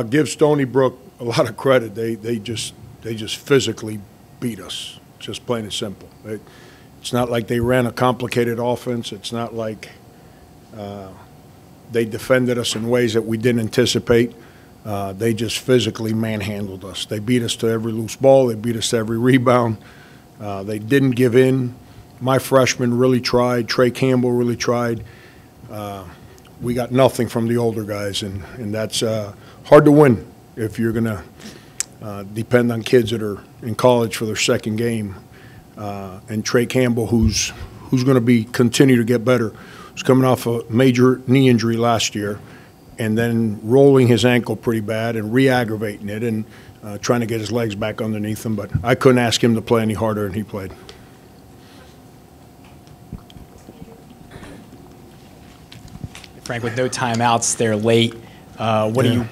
Give Stony Brook a lot of credit. They just physically beat us, just plain and simple. It's not like they ran a complicated offense. It's not like they defended us in ways that we didn't anticipate. They just physically manhandled us. They beat us to every loose ball. They beat us to every rebound. They didn't give in. My freshman really tried. Trey Campbell really tried. We got nothing from the older guys, and that's hard to win if you're going to depend on kids that are in college for their second game. And Trey Campbell, who's going to continue to get better, was coming off a major knee injury last year, and then rolling his ankle pretty bad and re-aggravating it and trying to get his legs back underneath him. But I couldn't ask him to play any harder than he played. Frank, with no timeouts, they're late. What are you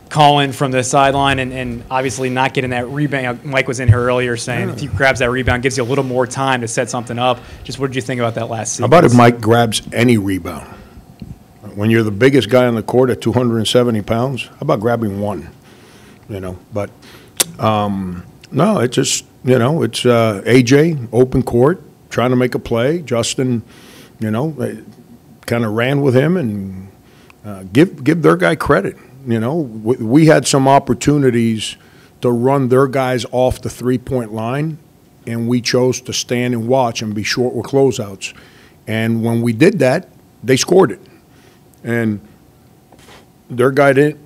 calling from the sideline and obviously not getting that rebound? Mike was in here earlier saying if he grabs that rebound, gives you a little more time to set something up. Just what did you think about that last sequence? How about if Mike grabs any rebound? When you're the biggest guy on the court at 270 pounds, how about grabbing one? But no, it's just, it's AJ, open court, trying to make a play. Justin, kind of ran with him and give their guy credit. We had some opportunities to run their guys off the three-point line, and we chose to stand and watch and be short with closeouts. And when we did that, they scored it. And their guy didn't,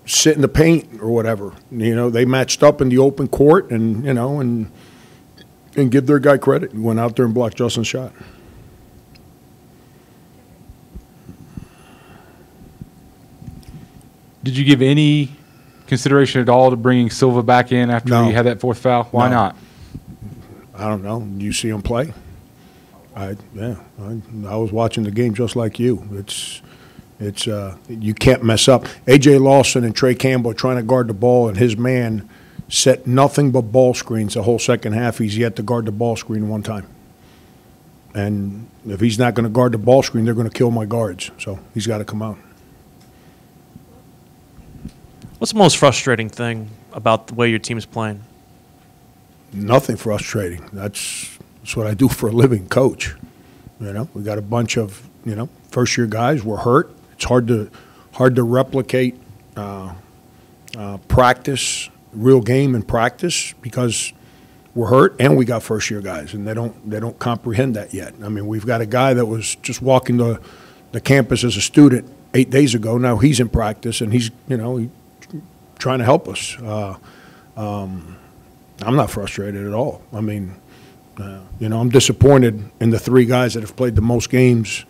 sit in the paint or whatever. They matched up in the open court and, and give their guy credit. He went out there and blocked Justin's shot. Did you give any consideration at all to bringing Silva back in after he had that fourth foul? Why not? I don't know. You see him play? I was watching the game just like you. It's you can't mess up. A.J. Lawson and Trey Campbell are trying to guard the ball, and his man set nothing but ball screens the whole second half. He's yet to guard the ball screen one time. And if he's not going to guard the ball screen, they're going to kill my guards. So he's got to come out. What's the most frustrating thing about the way your team's playing? Nothing frustrating. That's what I do for a living, coach. We got a bunch of first-year guys. We're hurt. It's hard to replicate practice, real game and practice, because we're hurt and we got first-year guys, and they don't comprehend that yet. I mean, we've got a guy that was just walking the campus as a student 8 days ago. Now he's in practice and he's trying to help us. I'm not frustrated at all. I mean, I'm disappointed in the three guys that have played the most games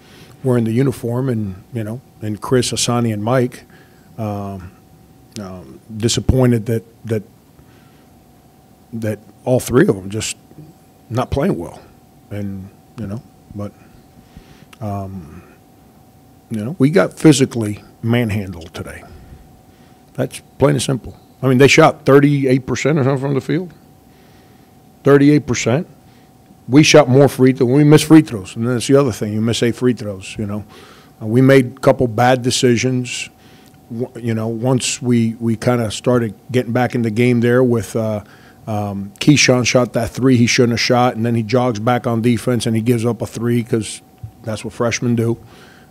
wearing the uniform, and Chris, Hassani, and Mike. Disappointed that all three of them just not playing well, and but we got physically manhandled today. That's plain and simple. I mean, they shot 38% or something from the field. 38%. We shot more free throws. We missed free throws, and that's the other thing. You miss 8 free throws. We made a couple bad decisions. Once we kind of started getting back in the game there with Keyshawn shot that 3 he shouldn't have shot, and then he jogs back on defense and he gives up a 3 because that's what freshmen do.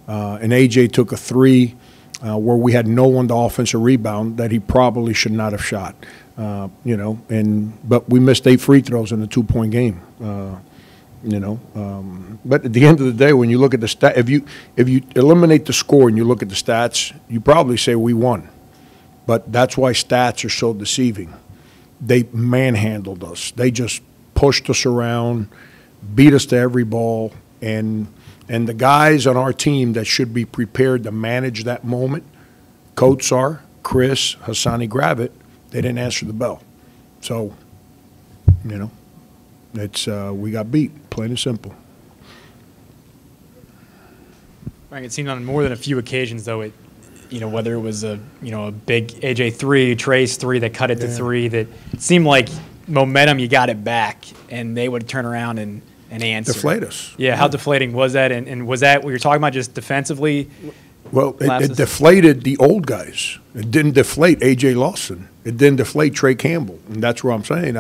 And AJ took a 3 where we had no one to offensive rebound that he probably should not have shot. But we missed 8 free throws in a 2-point game. But at the end of the day, when you look at the stat, if you eliminate the score and you look at the stats, you probably say we won. But that's why stats are so deceiving. They manhandled us. They just pushed us around, beat us to every ball, and the guys on our team that should be prepared to manage that moment, Coach Sar, Chris, Hassani Gravett, they didn't answer the bell. So, it's we got beat, plain and simple. Frank, it seemed on more than a few occasions, though, whether it was a big AJ 3, Trey's 3 that cut it to 3, that it seemed like momentum, you got it back, and they would turn around and answer. Deflate us. Yeah, how deflating was that? And was that what you're talking about, just defensively? Well, it lapses? deflated the old guys. It didn't deflate A.J. Lawson. It didn't deflate Trey Campbell, and that's what I'm saying.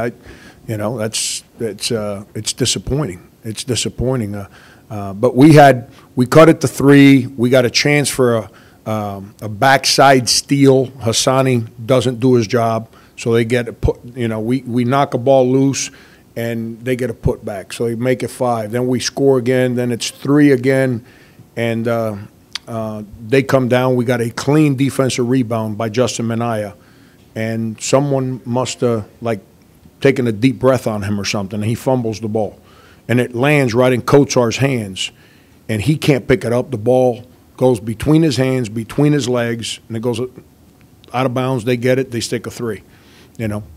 It's disappointing. It's disappointing. But we cut it to 3. We got a chance for a backside steal. Hassani doesn't do his job, so they get a put. We knock a ball loose, and they get a putback. So they make it 5. Then we score again. Then it's 3 again, and they come down. We got a clean defensive rebound by Justin Minaya, and someone must have taken a deep breath on him or something, and he fumbles the ball, and it lands right in Kotsar's hands, and he can't pick it up. The ball goes between his hands, between his legs, and it goes out of bounds. They get it. They stick a 3.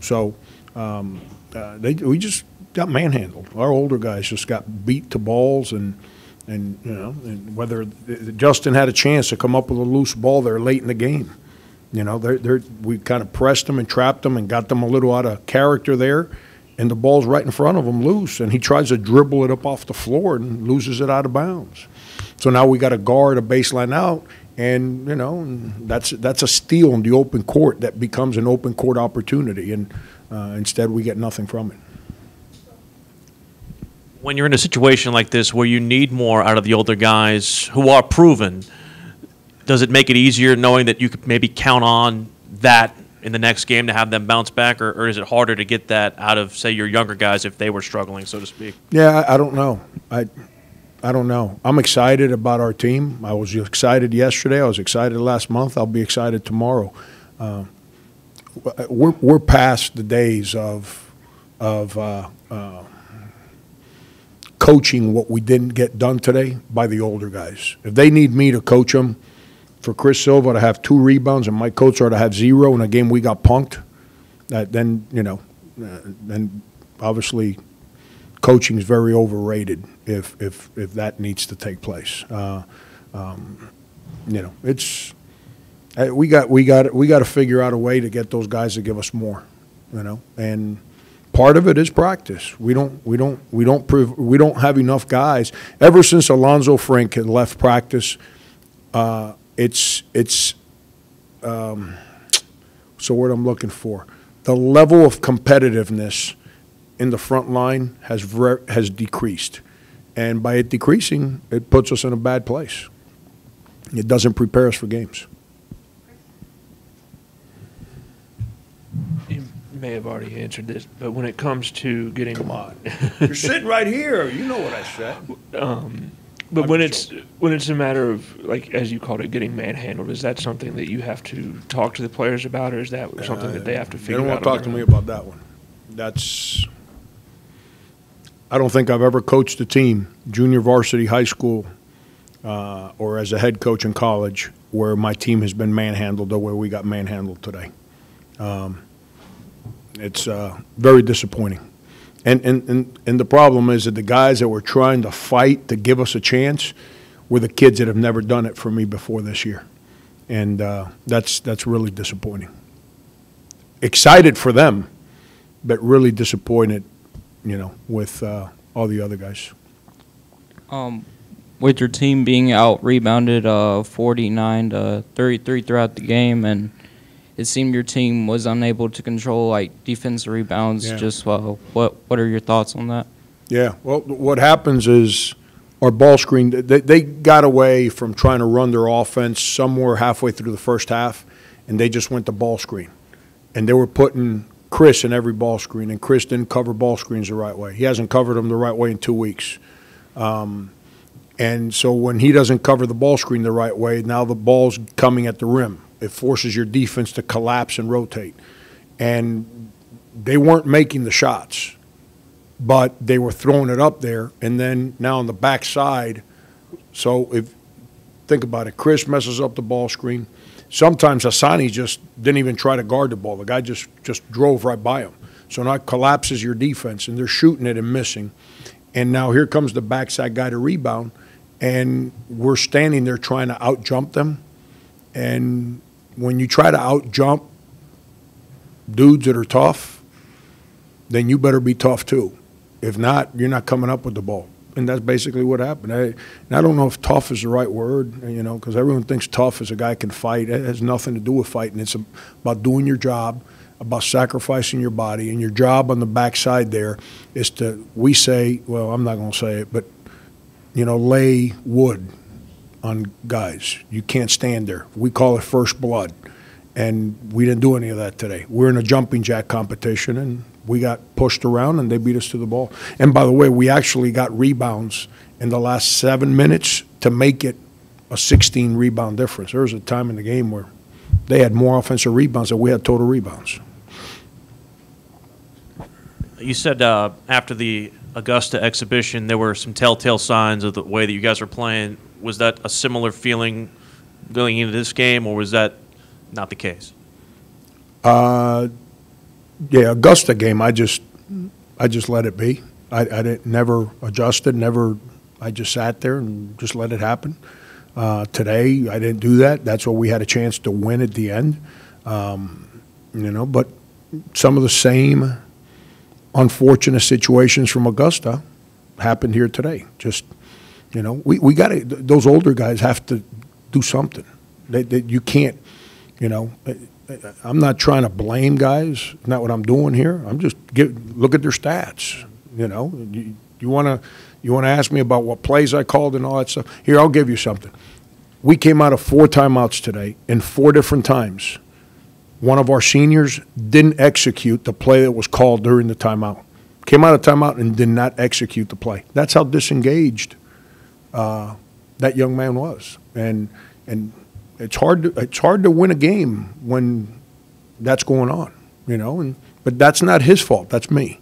So we just got manhandled. Our older guys just got beat to balls, and whether Justin had a chance to come up with a loose ball there late in the game. We kind of pressed them and trapped them and got them a little out of character there, and the ball's right in front of him loose, and he tries to dribble it up off the floor and loses it out of bounds. So now we got to guard a baseline out, and that's a steal in the open court that becomes an open court opportunity, and instead we get nothing from it. When you're in a situation like this where you need more out of the older guys who are proven, does it make it easier knowing that you could maybe count on that in the next game to have them bounce back, or is it harder to get that out of, say, your younger guys if they were struggling, so to speak? Yeah, I don't know. I don't know. I'm excited about our team. I was excited yesterday. I was excited last month. I'll be excited tomorrow. We're past the days of coaching what we didn't get done today by the older guys. If they need me to coach them, for Chris Silva to have 2 rebounds and Mike Kotsar to have 0 in a game we got punked, then obviously coaching is very overrated if that needs to take place. It's we got to figure out a way to get those guys to give us more, and part of it is practice. We don't have enough guys. Ever since Alonzo Frank had left practice, it's so what I'm looking for, the level of competitiveness in the front line has decreased, and by it decreasing, it puts us in a bad place. It doesn't prepare us for games. You may have already answered this, but when it comes to getting You're sitting right here. You know what I said. But when it's a matter of, as you called it, getting manhandled, is that something that you have to talk to the players about, or is that something that they have to figure out? They don't want to talk to me about that one. I don't think I've ever coached a team, junior varsity, high school, or as a head coach in college, where my team has been manhandled the way we got manhandled today. It's very disappointing. And the problem is that the guys that were trying to fight to give us a chance were the kids that have never done it for me before this year. And that's really disappointing. Excited for them, but really disappointed, with all the other guys. With your team being out rebounded 49-33 throughout the game, and it seemed your team was unable to control defensive rebounds. Yeah. Just what are your thoughts on that? Yeah, well, what happens is our ball screen, they got away from trying to run their offense somewhere halfway through the first half, and they just went to ball screen. And they were putting Chris in every ball screen, and Chris didn't cover ball screens the right way. He hasn't covered them the right way in 2 weeks. And so when he doesn't cover the ball screen the right way, now the ball's coming at the rim. It forces your defense to collapse and rotate. And they weren't making the shots, but they were throwing it up there. And then now on the backside, so think about it, Chris messes up the ball screen. Sometimes Hassani just didn't even try to guard the ball. The guy just drove right by him. So now it collapses your defense, and they're shooting it and missing. And now here comes the backside guy to rebound, and we're standing there trying to out-jump them. And when you try to out-jump dudes that are tough, then you better be tough too. If not, you're not coming up with the ball. And that's basically what happened. And I don't know if tough is the right word, you know, because everyone thinks tough is a guy can fight. It has nothing to do with fighting. It's about doing your job, about sacrificing your body. And your job on the backside there is to, we say, well, I'm not going to say it, but, you know, lay wood on guys. You can't stand there. We call it first blood. And we didn't do any of that today. We're in a jumping jack competition, and we got pushed around, and they beat us to the ball. And by the way, we actually got rebounds in the last 7 minutes to make it a 16 rebound difference. There was a time in the game where they had more offensive rebounds than we had total rebounds. You said after the Augusta exhibition, there were some telltale signs of the way that you guys were playing. Was that a similar feeling going into this game, or was that not the case? Yeah, Augusta game, I just let it be. I didn't never adjusted, never. I just sat there and just let it happen. Today, I didn't do that. That's why we had a chance to win at the end. You know, but some of the same unfortunate situations from Augusta happened here today. Just, you know, we got to. Those older guys have to do something. You can't. You know, I'm not trying to blame guys. Not what I'm doing here. I'm just look at their stats. You know, you want to ask me about what plays I called and all that stuff. Here, I'll give you something. We came out of 4 timeouts today, and 4 different times, one of our seniors didn't execute the play that was called during the timeout. Came out of timeout and did not execute the play. That's how disengaged that young man was, and. It's hard to win a game when that's going on, you know. But that's not his fault. That's me.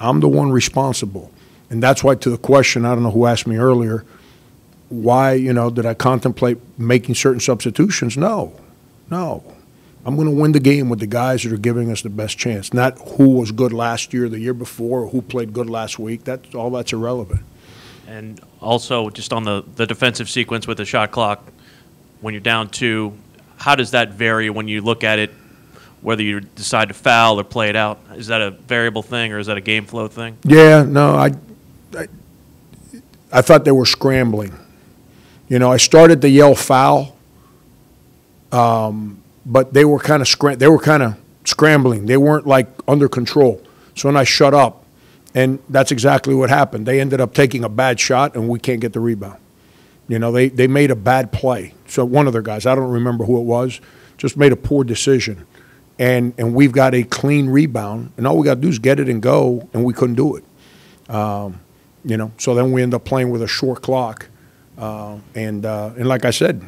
I'm the one responsible, and that's why to the question, I don't know who asked me earlier, why, you know, did I contemplate making certain substitutions? No. I'm going to win the game with the guys that are giving us the best chance, not who was good last year, the year before, or who played good last week. That's irrelevant. And also, just on the defensive sequence with the shot clock. When you're down 2, how does that vary when you look at it, whether you decide to foul or play it out? Is that a variable thing or is that a game flow thing? Yeah, no, I thought they were scrambling. You know, I started to yell foul, but they were kind of scrambling. They weren't like under control. So then I shut up, and that's exactly what happened. They ended up taking a bad shot, and we can't get the rebound. You know, they made a bad play. So one of their guys, I don't remember who it was, just made a poor decision. And we've got a clean rebound, and all we got to do is get it and go, and we couldn't do it. You know, so then we end up playing with a short clock. And like I said,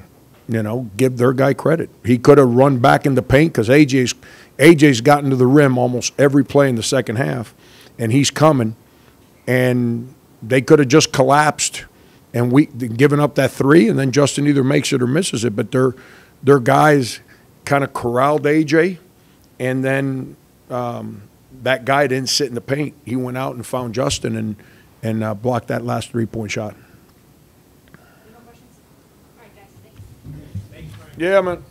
you know, give their guy credit. He could have run back in the paint because AJ's gotten to the rim almost every play in the second half, and he's coming. And they could have just collapsed and we given up that 3, and then Justin either makes it or misses it. But their guys kind of corralled AJ, and then that guy didn't sit in the paint. He went out and found Justin and blocked that last 3-point shot. Yeah, man.